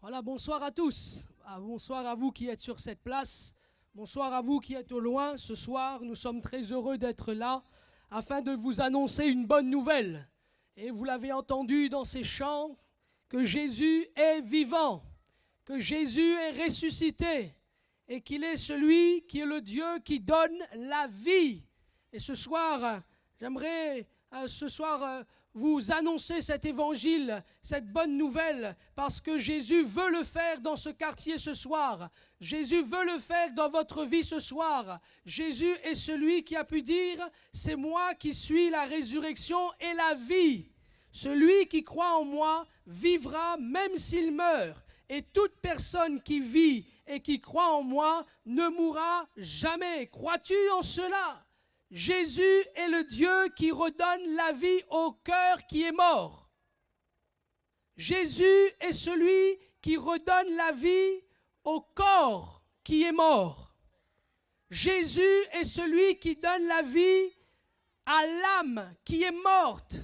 Voilà, bonsoir à tous. Bonsoir à vous qui êtes sur cette place. Bonsoir à vous qui êtes au loin. Ce soir, nous sommes très heureux d'être là afin de vous annoncer une bonne nouvelle. Et vous l'avez entendu dans ces chants, que Jésus est vivant, que Jésus est ressuscité et qu'il est celui qui est le Dieu qui donne la vie. Et ce soir, j'aimerais vous annoncer cet évangile, cette bonne nouvelle, parce que Jésus veut le faire dans ce quartier ce soir. Jésus veut le faire dans votre vie ce soir. Jésus est celui qui a pu dire « C'est moi qui suis la résurrection et la vie. Celui qui croit en moi vivra même s'il meurt. Et toute personne qui vit et qui croit en moi ne mourra jamais. » Crois-tu en cela ? Jésus est le Dieu qui redonne la vie au cœur qui est mort. Jésus est celui qui redonne la vie au corps qui est mort. Jésus est celui qui donne la vie à l'âme qui est morte.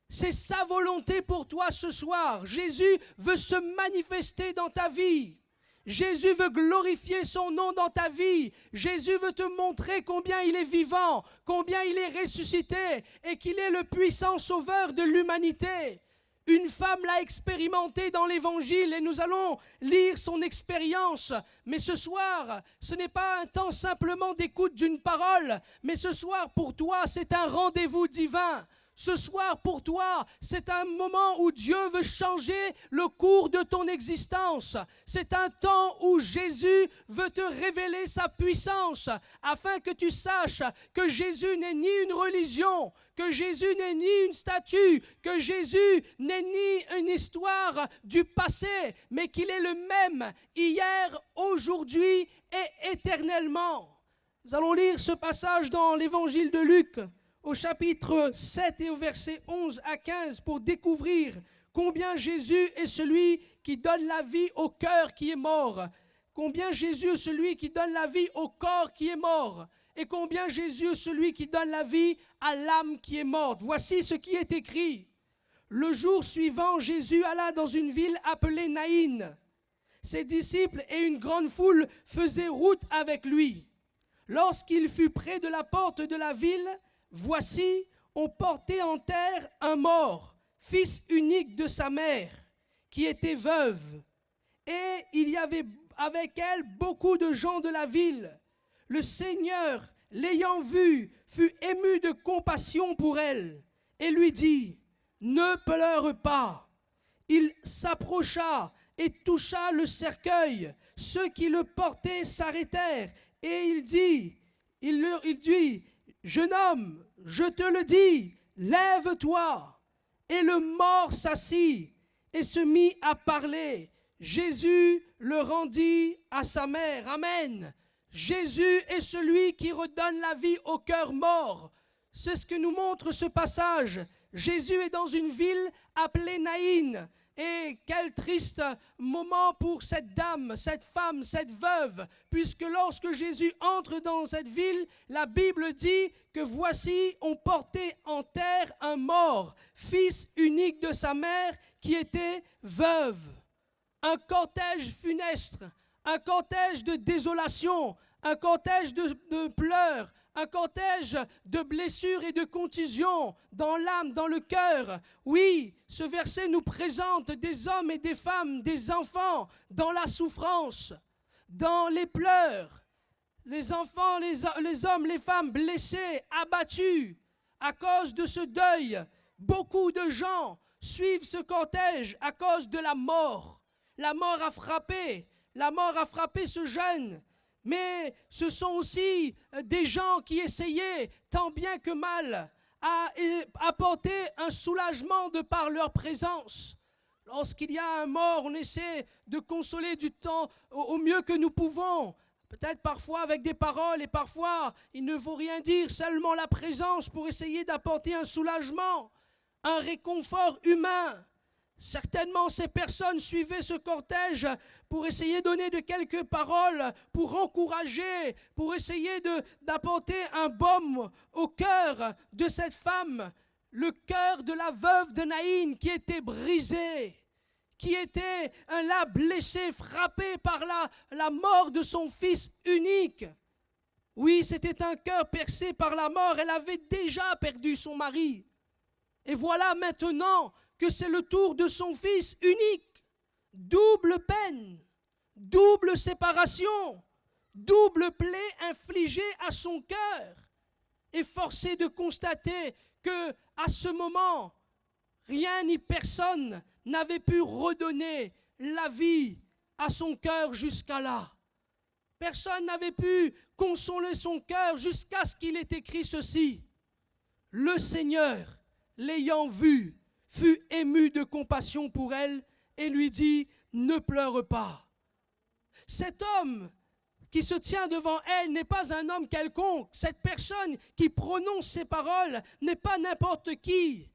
C'est sa volonté pour toi ce soir. Jésus veut se manifester dans ta vie. Jésus veut glorifier son nom dans ta vie. Jésus veut te montrer combien il est vivant, combien il est ressuscité et qu'il est le puissant sauveur de l'humanité. Une femme l'a expérimenté dans l'Évangile et nous allons lire son expérience. Mais ce soir, ce n'est pas un temps simplement d'écoute d'une parole, mais ce soir pour toi, c'est un rendez-vous divin. Ce soir, pour toi, c'est un moment où Dieu veut changer le cours de ton existence. C'est un temps où Jésus veut te révéler sa puissance, afin que tu saches que Jésus n'est ni une religion, que Jésus n'est ni une statue, que Jésus n'est ni une histoire du passé, mais qu'il est le même hier, aujourd'hui et éternellement. Nous allons lire ce passage dans l'Évangile de Luc, au chapitre 7 et au verset 11 à 15 pour découvrir combien Jésus est celui qui donne la vie au cœur qui est mort, combien Jésus est celui qui donne la vie au corps qui est mort et combien Jésus est celui qui donne la vie à l'âme qui est morte. Voici ce qui est écrit. Le jour suivant, Jésus alla dans une ville appelée Naïn. Ses disciples et une grande foule faisaient route avec lui. Lorsqu'il fut près de la porte de la ville, voici, on portait en terre un mort, fils unique de sa mère, qui était veuve. Et il y avait avec elle beaucoup de gens de la ville. Le Seigneur, l'ayant vue, fut ému de compassion pour elle et lui dit, « Ne pleure pas. » Il s'approcha et toucha le cercueil. Ceux qui le portaient s'arrêtèrent et il dit, « Jeune homme, je te le dis, lève-toi. » Et le mort s'assit et se mit à parler. Jésus le rendit à sa mère. Amen. Jésus est celui qui redonne la vie au cœur mort. C'est ce que nous montre ce passage. Jésus est dans une ville appelée Naïn. Et quel triste moment pour cette dame, cette femme, cette veuve, puisque lorsque Jésus entre dans cette ville, la Bible dit que voici, on portait en terre un mort, fils unique de sa mère, qui était veuve. Un cortège funeste, un cortège de désolation, un cortège de pleurs, un cortège de blessures et de contusions dans l'âme, dans le cœur. Oui, ce verset nous présente des hommes et des femmes, des enfants dans la souffrance, dans les pleurs. Les enfants, les hommes, les femmes blessés, abattus à cause de ce deuil. Beaucoup de gens suivent ce cortège à cause de la mort. La mort a frappé ce jeune. Mais ce sont aussi des gens qui essayaient, tant bien que mal, à apporter un soulagement de par leur présence. Lorsqu'il y a un mort, on essaie de consoler du temps au mieux que nous pouvons. Peut-être parfois avec des paroles et parfois il ne faut rien dire, seulement la présence pour essayer d'apporter un soulagement, un réconfort humain. Certainement, ces personnes suivaient ce cortège pour essayer de donner de quelques paroles, pour encourager, pour essayer d'apporter un baume au cœur de cette femme, le cœur de la veuve de Naïn qui était brisé, qui était là blessé, frappé par la mort de son fils unique. Oui, c'était un cœur percé par la mort. Elle avait déjà perdu son mari. Et voilà maintenant que c'est le tour de son fils unique. Double peine, double séparation, double plaie infligée à son cœur. Et forcé de constater que à ce moment, rien ni personne n'avait pu redonner la vie à son cœur jusqu'à là. Personne n'avait pu consoler son cœur jusqu'à ce qu'il ait écrit ceci. Le Seigneur, l'ayant vue, fut ému de compassion pour elle et lui dit, ne pleure pas. Cet homme qui se tient devant elle n'est pas un homme quelconque. Cette personne qui prononce ces paroles n'est pas n'importe qui.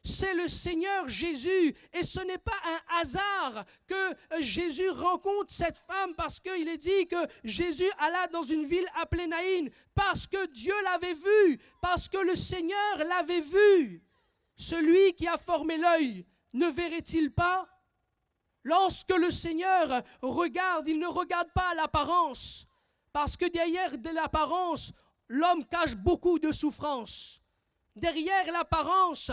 C'est le Seigneur Jésus. Et ce n'est pas un hasard que Jésus rencontre cette femme parce qu'il est dit que Jésus alla dans une ville appelée Naïn. Parce que Dieu l'avait vu, parce que le Seigneur l'avait vu. Celui qui a formé l'œil, ne verrait-il pas? Lorsque le Seigneur regarde, il ne regarde pas l'apparence. Parce que derrière de l'apparence, l'homme cache beaucoup de souffrances. Derrière l'apparence,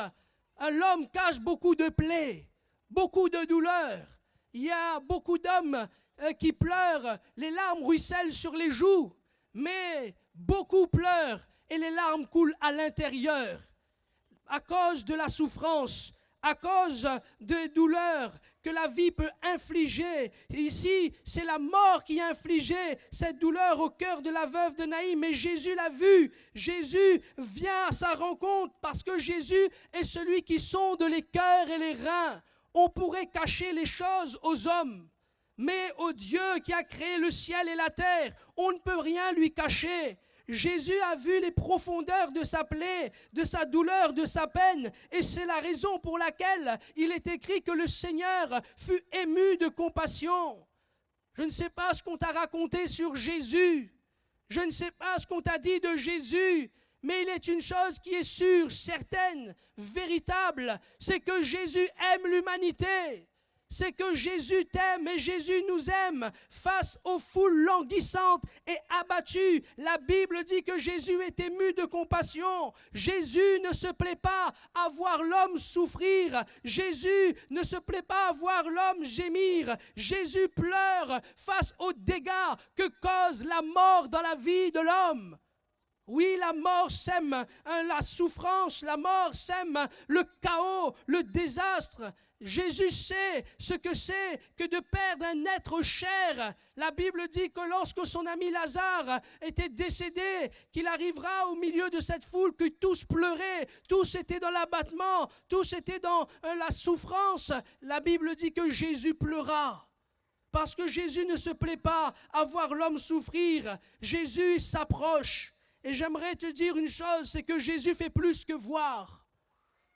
l'homme cache beaucoup de plaies, beaucoup de douleurs. Il y a beaucoup d'hommes qui pleurent, les larmes ruissellent sur les joues, mais beaucoup pleurent et les larmes coulent à l'intérieur. À cause de la souffrance, à cause des douleurs que la vie peut infliger. Et ici, c'est la mort qui a infligé cette douleur au cœur de la veuve de Naïm. Mais Jésus l'a vu. Jésus vient à sa rencontre parce que Jésus est celui qui sonde les cœurs et les reins. On pourrait cacher les choses aux hommes, mais au Dieu qui a créé le ciel et la terre, on ne peut rien lui cacher. Jésus a vu les profondeurs de sa plaie, de sa douleur, de sa peine, et c'est la raison pour laquelle il est écrit que le Seigneur fut ému de compassion. Je ne sais pas ce qu'on t'a raconté sur Jésus, je ne sais pas ce qu'on t'a dit de Jésus, mais il est une chose qui est sûre, certaine, véritable, c'est que Jésus aime l'humanité. C'est que Jésus t'aime et Jésus nous aime face aux foules languissantes et abattues. La Bible dit que Jésus est ému de compassion. Jésus ne se plaît pas à voir l'homme souffrir. Jésus ne se plaît pas à voir l'homme gémir. Jésus pleure face aux dégâts que cause la mort dans la vie de l'homme. Oui, la mort sème la souffrance, la mort sème le chaos, le désastre. Jésus sait ce que c'est que de perdre un être cher. La Bible dit que lorsque son ami Lazare était décédé, qu'il arrivera au milieu de cette foule, que tous pleuraient, tous étaient dans l'abattement, tous étaient dans la souffrance. La Bible dit que Jésus pleura. Parce que Jésus ne se plaît pas à voir l'homme souffrir. Jésus s'approche. Et j'aimerais te dire une chose, c'est que Jésus fait plus que voir.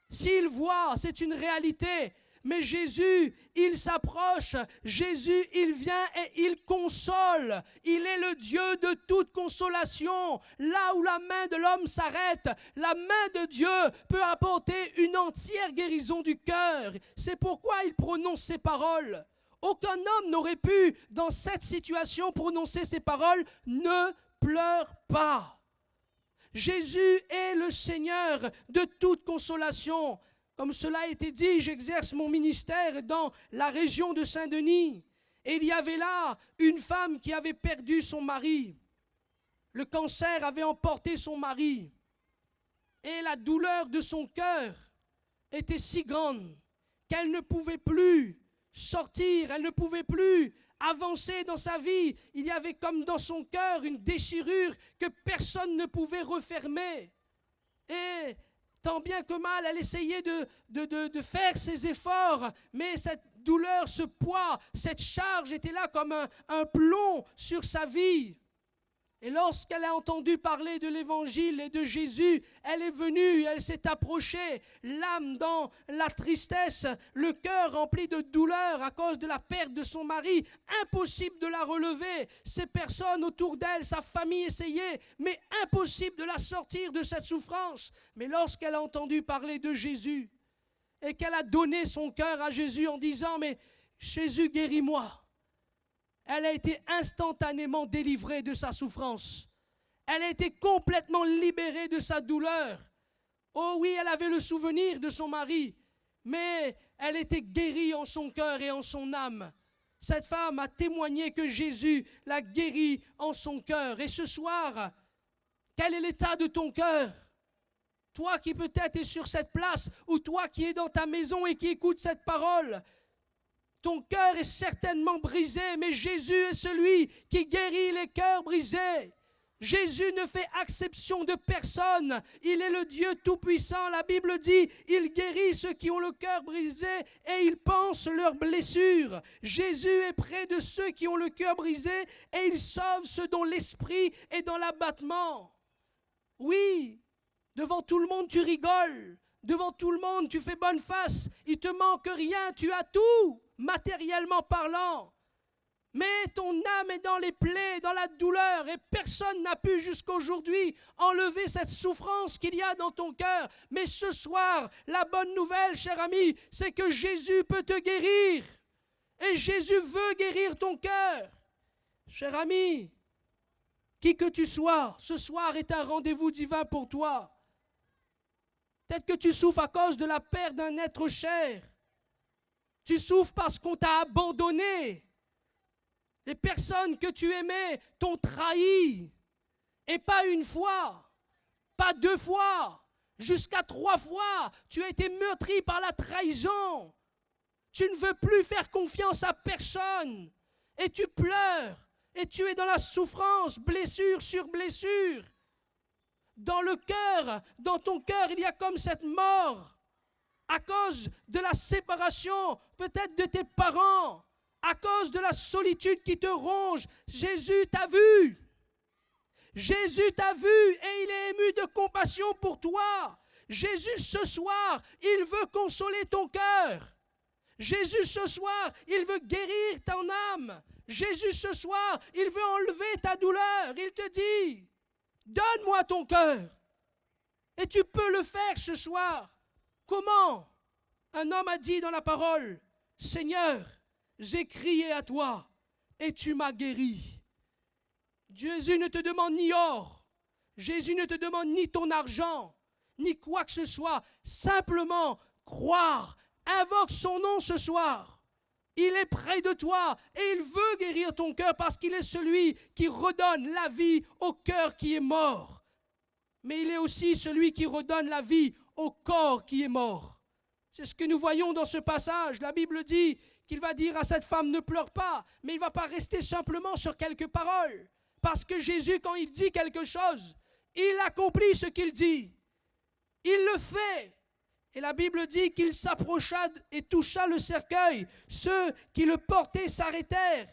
S'il voit, c'est une réalité. Mais Jésus, il s'approche, Jésus, il vient et il console. Il est le Dieu de toute consolation. Là où la main de l'homme s'arrête, la main de Dieu peut apporter une entière guérison du cœur. C'est pourquoi il prononce ces paroles. Aucun homme n'aurait pu, dans cette situation, prononcer ces paroles. Ne pleure pas. Jésus est le Seigneur de toute consolation. Comme cela a été dit, j'exerce mon ministère dans la région de Saint-Denis. Et il y avait là une femme qui avait perdu son mari. Le cancer avait emporté son mari. Et la douleur de son cœur était si grande qu'elle ne pouvait plus sortir, elle ne pouvait plus avancer dans sa vie. Il y avait comme dans son cœur une déchirure que personne ne pouvait refermer. Et tant bien que mal, elle essayait de faire ses efforts, mais cette douleur, ce poids, cette charge était là comme un plomb sur sa vie. Et lorsqu'elle a entendu parler de l'évangile et de Jésus, elle est venue, elle s'est approchée, l'âme dans la tristesse, le cœur rempli de douleur à cause de la perte de son mari, impossible de la relever. Ces personnes autour d'elle, sa famille essayaient, mais impossible de la sortir de cette souffrance. Mais lorsqu'elle a entendu parler de Jésus, et qu'elle a donné son cœur à Jésus en disant « Mais Jésus, guéris-moi ». Elle a été instantanément délivrée de sa souffrance. Elle a été complètement libérée de sa douleur. Oh oui, elle avait le souvenir de son mari, mais elle était guérie en son cœur et en son âme. Cette femme a témoigné que Jésus l'a guérie en son cœur. Et ce soir, quel est l'état de ton cœur? Toi qui peut-être es sur cette place, ou toi qui es dans ta maison et qui écoutes cette parole, ton cœur est certainement brisé, mais Jésus est celui qui guérit les cœurs brisés. Jésus ne fait exception de personne. Il est le Dieu Tout-Puissant. La Bible dit, il guérit ceux qui ont le cœur brisé et il pense leurs blessures. Jésus est près de ceux qui ont le cœur brisé et il sauve ceux dont l'esprit est dans l'abattement. Oui, devant tout le monde tu rigoles. Devant tout le monde tu fais bonne face. Il ne te manque rien, tu as tout, matériellement parlant. Mais ton âme est dans les plaies, dans la douleur, et personne n'a pu jusqu'aujourd'hui enlever cette souffrance qu'il y a dans ton cœur. Mais ce soir, la bonne nouvelle, cher ami, c'est que Jésus peut te guérir. Et Jésus veut guérir ton cœur. Cher ami, qui que tu sois, ce soir est un rendez-vous divin pour toi. Peut-être que tu souffres à cause de la perte d'un être cher. Tu souffres parce qu'on t'a abandonné. Les personnes que tu aimais t'ont trahi. Et pas une fois, pas 2 fois, jusqu'à 3 fois. Tu as été meurtri par la trahison. Tu ne veux plus faire confiance à personne. Et tu pleures. Et tu es dans la souffrance, blessure sur blessure. Dans le cœur, dans ton cœur, il y a comme cette mort. À cause de la séparation, peut-être de tes parents. À cause de la solitude qui te ronge, Jésus t'a vu. Jésus t'a vu et il est ému de compassion pour toi. Jésus, ce soir, il veut consoler ton cœur. Jésus, ce soir, il veut guérir ton âme. Jésus, ce soir, il veut enlever ta douleur. Il te dit, donne-moi ton cœur. Et tu peux le faire ce soir. Comment? Un homme a dit dans la parole, Seigneur, j'ai crié à toi et tu m'as guéri. Jésus ne te demande ni or, Jésus ne te demande ni ton argent, ni quoi que ce soit. Simplement croire, invoque son nom ce soir. Il est près de toi et il veut guérir ton cœur parce qu'il est celui qui redonne la vie au cœur qui est mort. Mais il est aussi celui qui redonne la vie au corps qui est mort. C'est ce que nous voyons dans ce passage. La Bible dit qu'il va dire à cette femme, ne pleure pas, mais il ne va pas rester simplement sur quelques paroles. Parce que Jésus, quand il dit quelque chose, il accomplit ce qu'il dit. Il le fait. Et la Bible dit qu'il s'approcha et toucha le cercueil. Ceux qui le portaient s'arrêtèrent.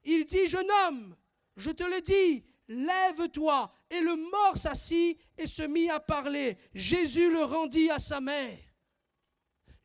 Il dit, jeune homme, je te le dis, lève-toi. Et le mort s'assit et se mit à parler. Jésus le rendit à sa mère.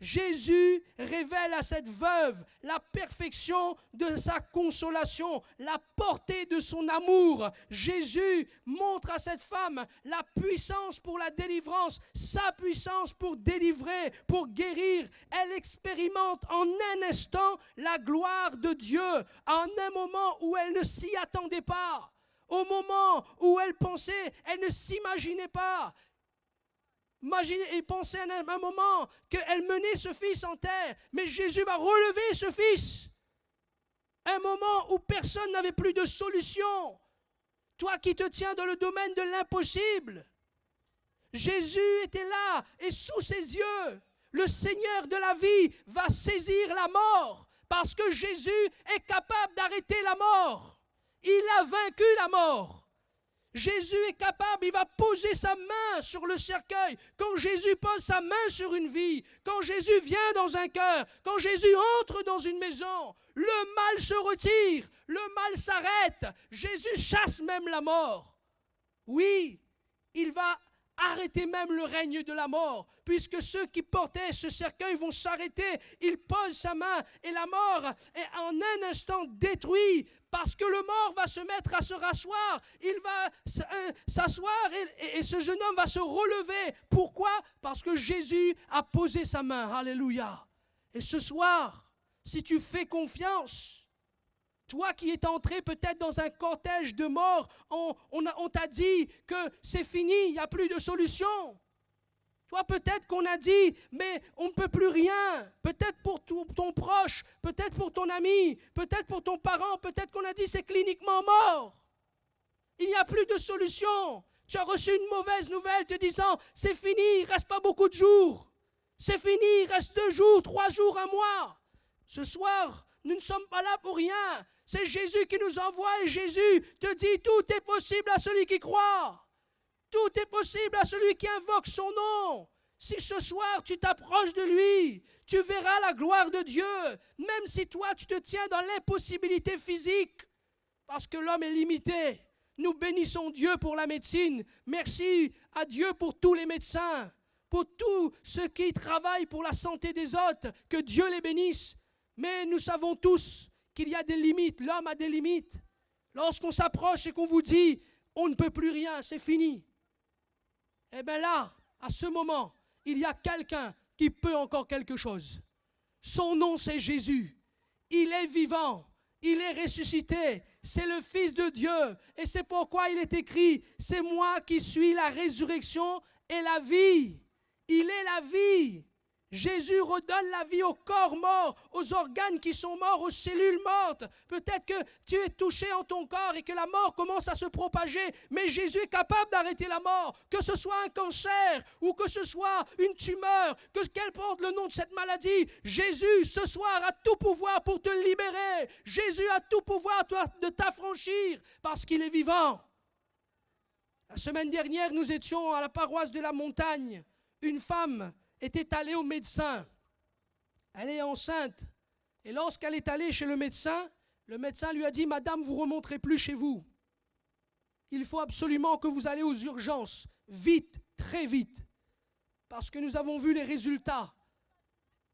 Jésus révèle à cette veuve la perfection de sa consolation, la portée de son amour. Jésus montre à cette femme la puissance pour la délivrance, sa puissance pour délivrer, pour guérir. Elle expérimente en un instant la gloire de Dieu, en un moment où elle ne s'y attendait pas, au moment où elle pensait, elle ne s'imaginait pas. Imaginez et pensez à un moment qu'elle menait ce fils en terre, mais Jésus va relever ce fils. Un moment où personne n'avait plus de solution. Toi qui te tiens dans le domaine de l'impossible. Jésus était là et sous ses yeux, le Seigneur de la vie va saisir la mort parce que Jésus est capable d'arrêter la mort. Il a vaincu la mort. Jésus est capable, il va poser sa main sur le cercueil. Quand Jésus pose sa main sur une vie, quand Jésus vient dans un cœur, quand Jésus entre dans une maison, le mal se retire, le mal s'arrête. Jésus chasse même la mort. Oui, il va Arrêtez même le règne de la mort, puisque ceux qui portaient ce cercueil vont s'arrêter. Il pose sa main et la mort est en un instant détruite, parce que le mort va se mettre à se rasseoir. Il va s'asseoir et ce jeune homme va se relever. Pourquoi? Parce que Jésus a posé sa main. Alléluia. Et ce soir, si tu fais confiance, toi qui es entré peut-être dans un cortège de mort, on t'a dit que c'est fini, il n'y a plus de solution. Toi peut-être qu'on a dit, mais on ne peut plus rien. Peut-être pour ton proche, peut-être pour ton ami, peut-être pour ton parent, peut-être qu'on a dit c'est cliniquement mort. Il n'y a plus de solution. Tu as reçu une mauvaise nouvelle te disant, c'est fini, il ne reste pas beaucoup de jours. C'est fini, il reste 2 jours, 3 jours, 1 mois. Ce soir, nous ne sommes pas là pour rien. C'est Jésus qui nous envoie et Jésus te dit tout est possible à celui qui croit. Tout est possible à celui qui invoque son nom. Si ce soir tu t'approches de lui, tu verras la gloire de Dieu. Même si toi tu te tiens dans l'impossibilité physique, parce que l'homme est limité. Nous bénissons Dieu pour la médecine. Merci à Dieu pour tous les médecins, pour tous ceux qui travaillent pour la santé des autres. Que Dieu les bénisse. Mais nous savons tous qu'il y a des limites, l'homme a des limites. Lorsqu'on s'approche et qu'on vous dit, on ne peut plus rien, c'est fini. Eh bien là, à ce moment, il y a quelqu'un qui peut encore quelque chose. Son nom c'est Jésus. Il est vivant, il est ressuscité, c'est le Fils de Dieu. Et c'est pourquoi il est écrit, c'est moi qui suis la résurrection et la vie. Il est la vie. Jésus redonne la vie au corps mort, aux organes qui sont morts, aux cellules mortes. Peut-être que tu es touché en ton corps et que la mort commence à se propager, mais Jésus est capable d'arrêter la mort. Que ce soit un cancer ou que ce soit une tumeur, qu'elle porte le nom de cette maladie, Jésus ce soir a tout pouvoir pour te libérer. Jésus a tout pouvoir de t'affranchir parce qu'il est vivant. La semaine dernière, nous étions à la paroisse de la Montagne. Une femme était allée au médecin. Elle est enceinte. Et lorsqu'elle est allée chez le médecin lui a dit, Madame, vous ne remonterez plus chez vous. Il faut absolument que vous allez aux urgences, vite, très vite. Parce que nous avons vu les résultats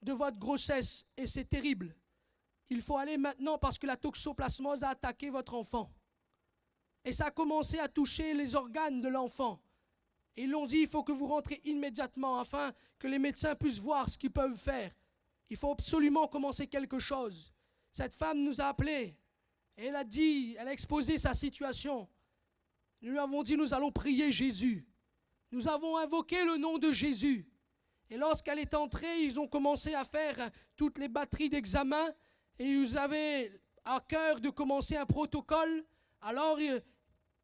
de votre grossesse et c'est terrible. Il faut aller maintenant parce que la toxoplasmose a attaqué votre enfant. Et ça a commencé à toucher les organes de l'enfant. Et ils l'ont dit, il faut que vous rentrez immédiatement afin que les médecins puissent voir ce qu'ils peuvent faire. Il faut absolument commencer quelque chose. Cette femme nous a appelés et elle a exposé sa situation. Nous lui avons dit, nous allons prier Jésus. Nous avons invoqué le nom de Jésus. Et lorsqu'elle est entrée, ils ont commencé à faire toutes les batteries d'examen et ils avaient à cœur de commencer un protocole. Alors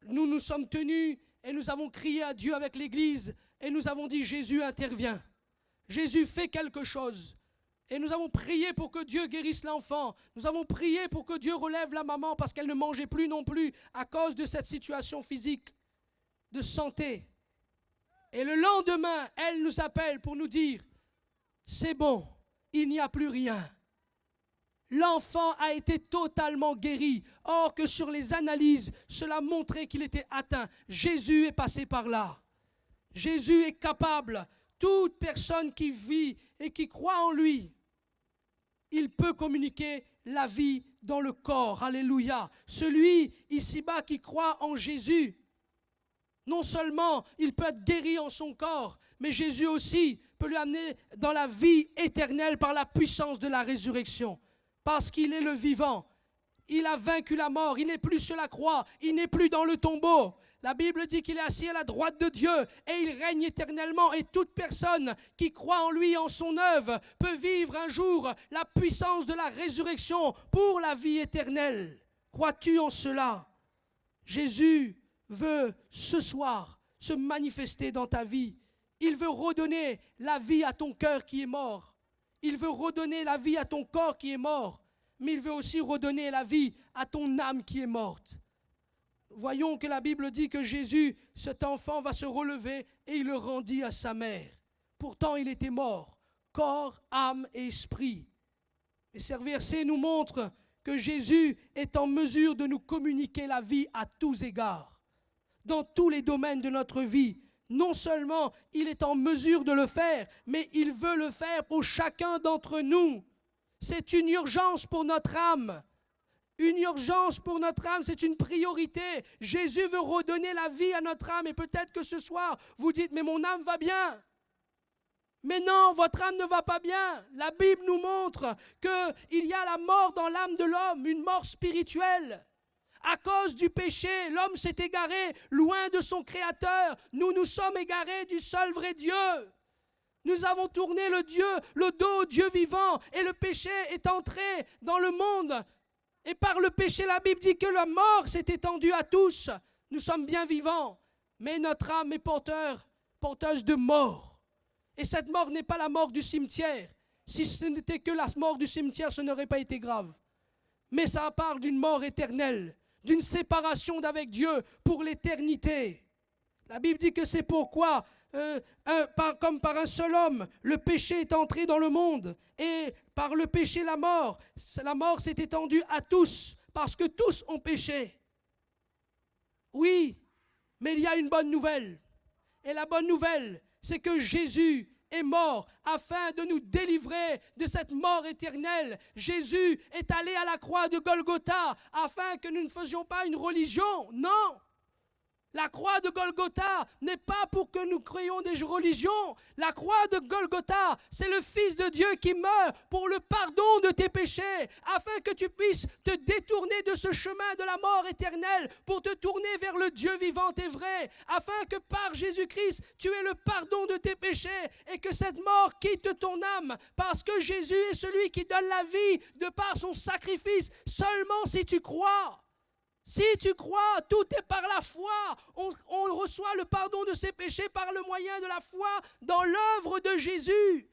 nous nous sommes tenus et nous avons crié à Dieu avec l'Église et nous avons dit Jésus intervient. Jésus fait quelque chose. Et nous avons prié pour que Dieu guérisse l'enfant. Nous avons prié pour que Dieu relève la maman parce qu'elle ne mangeait plus non plus à cause de cette situation physique de santé. Et le lendemain, elle nous appelle pour nous dire c'est bon, il n'y a plus rien. L'enfant a été totalement guéri. Or que sur les analyses, cela montrait qu'il était atteint. Jésus est passé par là. Jésus est capable. Toute personne qui vit et qui croit en lui, il peut communiquer la vie dans le corps. Alléluia. Celui ici-bas qui croit en Jésus, non seulement il peut être guéri en son corps, mais Jésus aussi peut lui amener dans la vie éternelle par la puissance de la résurrection. Parce qu'il est le vivant. Il a vaincu la mort. Il n'est plus sur la croix. Il n'est plus dans le tombeau. La Bible dit qu'il est assis à la droite de Dieu et il règne éternellement. Et toute personne qui croit en lui, en son œuvre, peut vivre un jour la puissance de la résurrection pour la vie éternelle. Crois-tu en cela? Jésus veut ce soir se manifester dans ta vie. Il veut redonner la vie à ton cœur qui est mort. Il veut redonner la vie à ton corps qui est mort, mais il veut aussi redonner la vie à ton âme qui est morte. Voyons que la Bible dit que Jésus, cet enfant, va se relever et il le rendit à sa mère. Pourtant, il était mort, corps, âme et esprit. Et ce verset nous montre que Jésus est en mesure de nous communiquer la vie à tous égards, dans tous les domaines de notre vie, Non seulement il est en mesure de le faire, mais il veut le faire pour chacun d'entre nous. C'est une urgence pour notre âme. Une urgence pour notre âme, c'est une priorité. Jésus veut redonner la vie à notre âme. Et peut-être que ce soir, vous dites, mais mon âme va bien. Mais non, votre âme ne va pas bien. La Bible nous montre qu'il y a la mort dans l'âme de l'homme, une mort spirituelle. À cause du péché, l'homme s'est égaré loin de son Créateur. Nous nous sommes égarés du seul vrai Dieu. Nous avons tourné le dos au Dieu vivant, et le péché est entré dans le monde. Et par le péché, la Bible dit que la mort s'est étendue à tous. Nous sommes bien vivants, mais notre âme est porteuse de mort. Et cette mort n'est pas la mort du cimetière. Si ce n'était que la mort du cimetière, ce n'aurait pas été grave. Mais ça parle d'une mort éternelle, d'une séparation d'avec Dieu pour l'éternité. La Bible dit que c'est pourquoi, comme par un seul homme, le péché est entré dans le monde. Et par le péché, la mort s'est étendue à tous, parce que tous ont péché. Oui, mais il y a une bonne nouvelle. Et la bonne nouvelle, c'est que Jésus est mort afin de nous délivrer de cette mort éternelle. Jésus est allé à la croix de Golgotha afin que nous ne faisions pas une religion. Non! La croix de Golgotha n'est pas pour que nous créions des religions. La croix de Golgotha, c'est le Fils de Dieu qui meurt pour le pardon de tes péchés, afin que tu puisses te détourner de ce chemin de la mort éternelle, pour te tourner vers le Dieu vivant et vrai, afin que par Jésus-Christ, tu aies le pardon de tes péchés et que cette mort quitte ton âme, parce que Jésus est celui qui donne la vie de par son sacrifice, seulement si tu crois. Si tu crois, tout est par la foi. On reçoit le pardon de ses péchés par le moyen de la foi dans l'œuvre de Jésus.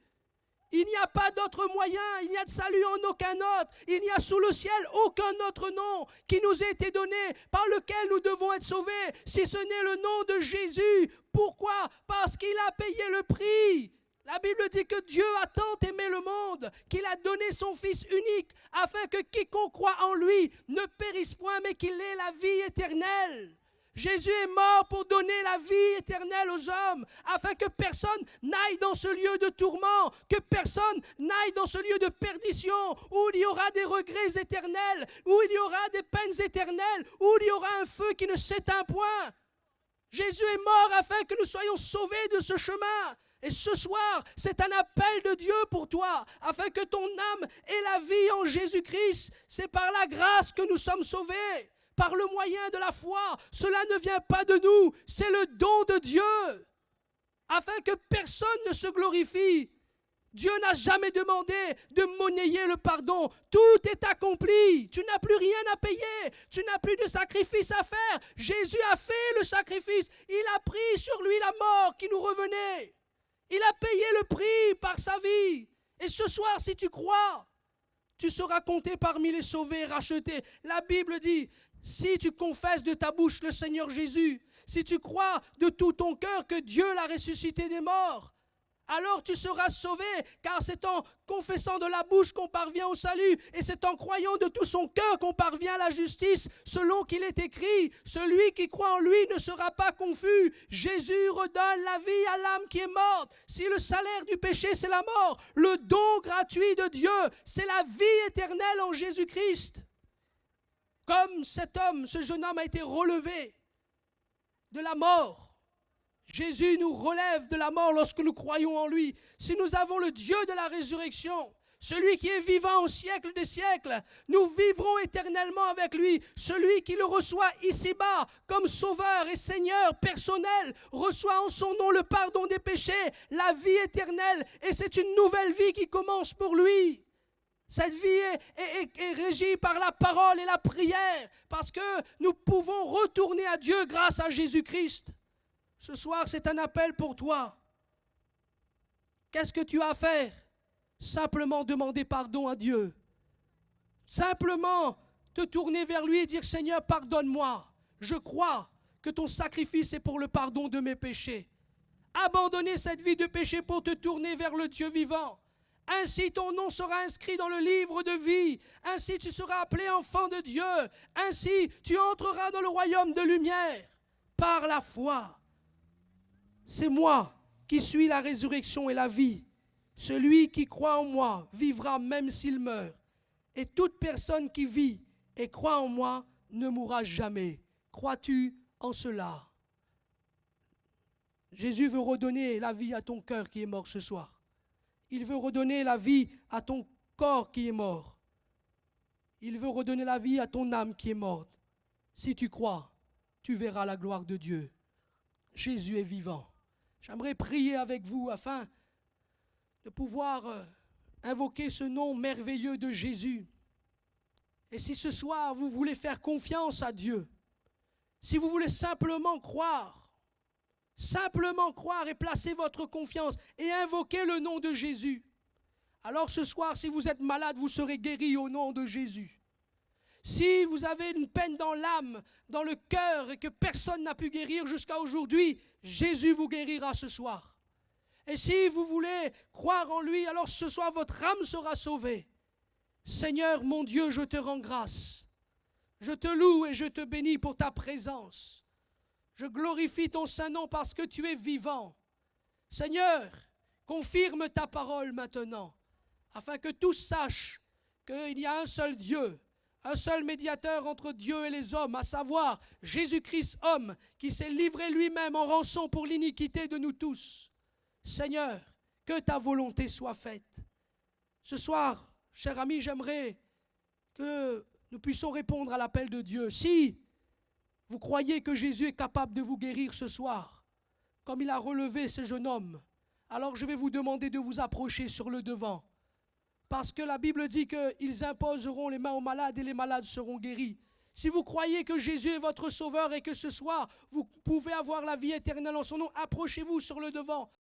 Il n'y a pas d'autre moyen, il n'y a de salut en aucun autre. Il n'y a sous le ciel aucun autre nom qui nous a été donné par lequel nous devons être sauvés, si ce n'est le nom de Jésus. Pourquoi? Parce qu'il a payé le prix. La Bible dit que Dieu a tant aimé le monde qu'il a donné son Fils unique afin que quiconque croit en lui ne périsse point mais qu'il ait la vie éternelle. Jésus est mort pour donner la vie éternelle aux hommes afin que personne n'aille dans ce lieu de tourment, que personne n'aille dans ce lieu de perdition où il y aura des regrets éternels, où il y aura des peines éternelles, où il y aura un feu qui ne s'éteint point. Jésus est mort afin que nous soyons sauvés de ce chemin. Et ce soir, c'est un appel de Dieu pour toi, afin que ton âme ait la vie en Jésus-Christ. C'est par la grâce que nous sommes sauvés, par le moyen de la foi. Cela ne vient pas de nous, c'est le don de Dieu, afin que personne ne se glorifie. Dieu n'a jamais demandé de monnayer le pardon. Tout est accompli. Tu n'as plus rien à payer. Tu n'as plus de sacrifice à faire. Jésus a fait le sacrifice. Il a pris sur lui la mort qui nous revenait. Il a payé le prix par sa vie. Et ce soir, si tu crois, tu seras compté parmi les sauvés et rachetés. La Bible dit, si tu confesses de ta bouche le Seigneur Jésus, si tu crois de tout ton cœur que Dieu l'a ressuscité des morts, alors tu seras sauvé, car c'est en confessant de la bouche qu'on parvient au salut, et c'est en croyant de tout son cœur qu'on parvient à la justice, selon qu'il est écrit, celui qui croit en lui ne sera pas confus. Jésus redonne la vie à l'âme qui est morte. Si le salaire du péché c'est la mort, le don gratuit de Dieu, c'est la vie éternelle en Jésus-Christ. Comme cet homme, ce jeune homme a été relevé de la mort, Jésus nous relève de la mort lorsque nous croyons en lui. Si nous avons le Dieu de la résurrection, celui qui est vivant au siècle des siècles, nous vivrons éternellement avec lui. Celui qui le reçoit ici-bas comme sauveur et Seigneur personnel, reçoit en son nom le pardon des péchés, la vie éternelle, et c'est une nouvelle vie qui commence pour lui. Cette vie est régie par la parole et la prière, parce que nous pouvons retourner à Dieu grâce à Jésus-Christ. Ce soir, c'est un appel pour toi. Qu'est-ce que tu as à faire? Simplement demander pardon à Dieu. Simplement te tourner vers lui et dire, Seigneur, pardonne-moi. Je crois que ton sacrifice est pour le pardon de mes péchés. Abandonner cette vie de péché pour te tourner vers le Dieu vivant. Ainsi ton nom sera inscrit dans le livre de vie. Ainsi tu seras appelé enfant de Dieu. Ainsi tu entreras dans le royaume de lumière par la foi. C'est moi qui suis la résurrection et la vie. Celui qui croit en moi vivra même s'il meurt. Et toute personne qui vit et croit en moi ne mourra jamais. Crois-tu en cela? Jésus veut redonner la vie à ton cœur qui est mort ce soir. Il veut redonner la vie à ton corps qui est mort. Il veut redonner la vie à ton âme qui est morte. Si tu crois, tu verras la gloire de Dieu. Jésus est vivant. J'aimerais prier avec vous afin de pouvoir invoquer ce nom merveilleux de Jésus. Et si ce soir vous voulez faire confiance à Dieu, si vous voulez simplement croire et placer votre confiance et invoquer le nom de Jésus, alors ce soir, si vous êtes malade, vous serez guéri au nom de Jésus. Si vous avez une peine dans l'âme, dans le cœur et que personne n'a pu guérir jusqu'à aujourd'hui, Jésus vous guérira ce soir. Et si vous voulez croire en lui, alors ce soir votre âme sera sauvée. Seigneur mon Dieu, je te rends grâce. Je te loue et je te bénis pour ta présence. Je glorifie ton saint nom parce que tu es vivant. Seigneur, confirme ta parole maintenant, afin que tous sachent qu'il y a un seul Dieu, un seul médiateur entre Dieu et les hommes, à savoir Jésus-Christ homme, qui s'est livré lui-même en rançon pour l'iniquité de nous tous. Seigneur, que ta volonté soit faite. Ce soir, cher ami, j'aimerais que nous puissions répondre à l'appel de Dieu. Si vous croyez que Jésus est capable de vous guérir ce soir, comme il a relevé ce jeune homme, alors je vais vous demander de vous approcher sur le devant. Parce que la Bible dit qu'ils imposeront les mains aux malades et les malades seront guéris. Si vous croyez que Jésus est votre sauveur et que ce soir vous pouvez avoir la vie éternelle en son nom, approchez-vous sur le devant.